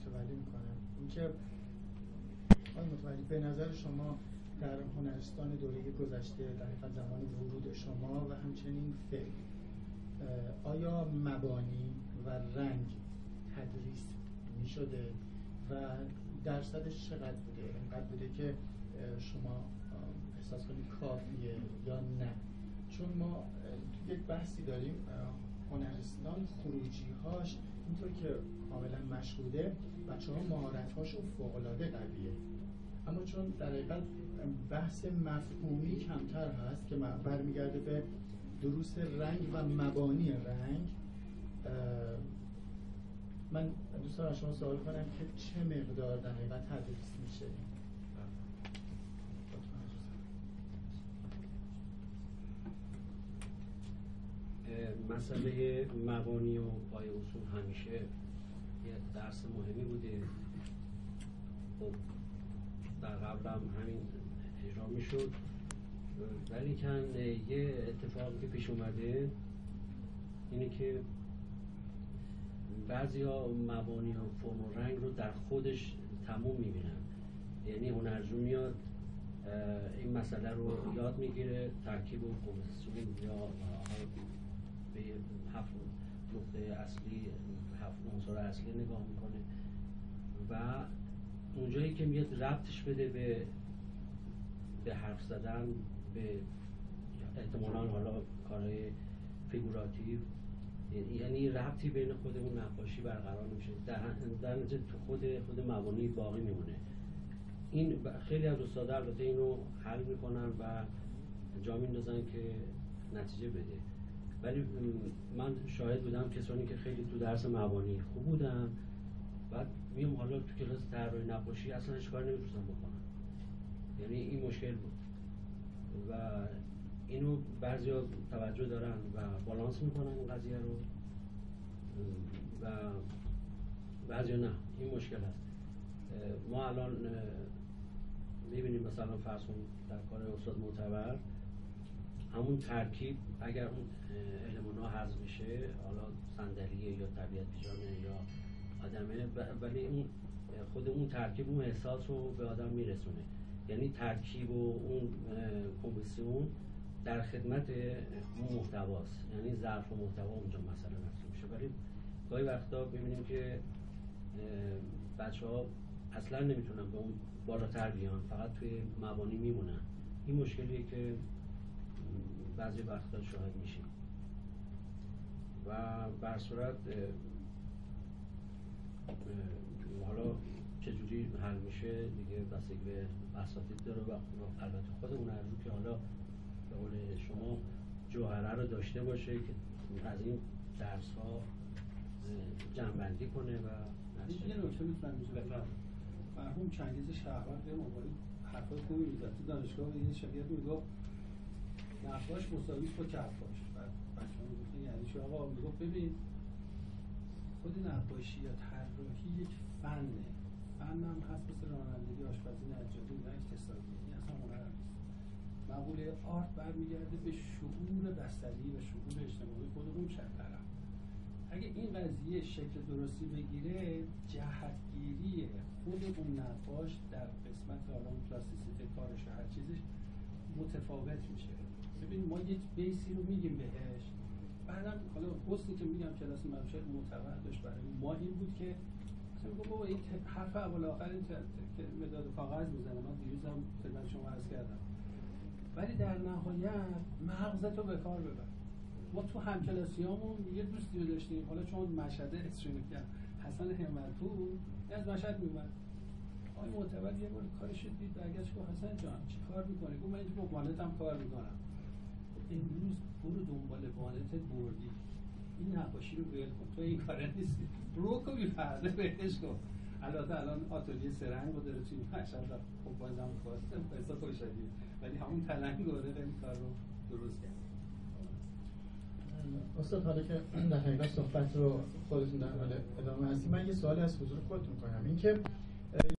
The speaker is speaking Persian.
متولی میکنم. اینکه آقای متولی به نظر شما در هنرستان دوره گذشته، در حقیقت زمان ورود شما و همچنین فعل، آیا مبانی و رنگ تدریس می شده و درصدش چقدر بوده؟ اینقدر بوده که شما احساس کنید کافیه یا نه؟ چون ما یک بحثی داریم، هنرستان خروجی هاش اینطور که کاملا مشهوده بچه ها مهارت هاشون فوق‌العاده قویه، اما چون در حقیقت بحث مفهومی کمتر هست که برمیگرده به دروس رنگ و مبانی رنگ، من دوست دارم شما سوال کنم که چه مقدار در حقیقت تدریس میشه؟ مسئله مبانی و پای اصول همیشه یه درس مهمی بوده. خب در قبل هم همین اجرا میشد، ولی کن یه اتفاقی که پیش اومده اینه که بعضیا مبانی و فرم و رنگ رو در خودش تموم میبینن. یعنی هنرجو میاد این مسئله رو یاد میگیره، ترکیب و کمپوزیسیون یا به 7 نقطه اصلی، 7 عنصر اصلی نگاه میکنه و اونجایی که میاد ربطش بده به حرف زدن، به احتمالاً حالا کارهای فیگوراتیو، یعنی ربطی بین خود اون نقاشی برقرار نمیشه، در نتیجه تو خود مبانی باقی میمونه. این خیلی از استادا البته اینو حل میکنن و جا میندازن که نتیجه بده، ولی من شاهد بودم کسانی که خیلی تو درس مبانی خوب بودن، بعد میام حالا تو کلاس طراحی نقاشی اصلا هیچ کاری نمیتونستم بکنم. یعنی این مشکل بود و اینو بعضیا توجه دارن و بالانس میکنن این قضیه رو و بعضیا نه. این مشکل هست. ما الان میبینیم مثلا فرض کنید در کار استاد معتبر همون ترکیب اگر اون المانا حذف میشه، حالا صندلیه یا طبیعت پیژانه یا آدمه، ولی اون خود اون ترکیب اون احساس رو به آدم میرسونه. یعنی ترکیب و اون کمپوزیسیون در خدمت اون محتواست، یعنی ظرف و محتوا اونجا مسئله محسوب میشه. ولی گاهی وقتا ببینیم که بچه‌ها اصلا نمیتونن به اون بالاتر بیان، فقط توی مبانی میمونن. این مشکلیه که بعضی وقتا شاهد میشیم و بر صورت حالا چجوری حل میشه دیگه بستگی به اساتید داره و البته خود هنرجو که حالا به قول شما جوهره رو داشته باشه که از این درس ها جمع‌بندی کنه و یه نکته میتونم بفرمایم. مرحوم چنگیز شهروند به عنوان حرفای خوبی میزد تو دانشگاه، به یه شاگرد میگفت نقاش مساویس با کفاش. بعد بچه‌ها میگفتن یعنی چی آقا؟ میگفت ببین خود نقاشی یا طراحی یک فنه، فن هم هست مثل رانندگی، آشپزی، نجاری، نه اقتصادی، این اصلا هنر هم نیست. مقوله آرت برمیگرده به شعور بصری و شعور اجتماعی خود اون طرف. اگه این قضیه شکل درستی بگیره، جهتگیری خود اون نقاش در قسمت حالا اون پلاستیسیته کارش و هر چیزش متفاوت میشه. ببین ما یک بیسی رو میگیم بهش، بعدم حالا حسنی که میگم کلاس مدرسه معتبر داشت برای ما این بود که مثلا میگم بابا این حرف اول آخر این که مداد کاغذ میزنه، من دیروزم خدمت شما عرض کردم، ولی در نهایت مغزتو به کار ببر. ما تو همکلاسیامون یه دوستی رو داشتیم، حالا چون مشهد اسمش میگم حسن همتپور، از مشهد میومد. آقای معتبر یه بار کارش دید، برگشت گفت حسن جان چی کار میکنی؟ گفت من اینجا با وانتم کار میکنم. امروز برو دنبال وانتت بردی، این نقاشی رو ول کن، تو این کار نیستی، روکو بی پرده بهش کن. البته الان آتلیه سرنگ رو داره توی مشهد، خب بازم خواسته پیسا خوشحالیه، ولی همون تلنگ داره این کار رو درست کرد. استاد حالا که در حقیقت صحبت رو خودتون در حال ادامه هستی، من یه سوال از حضور خودتون کنم، این که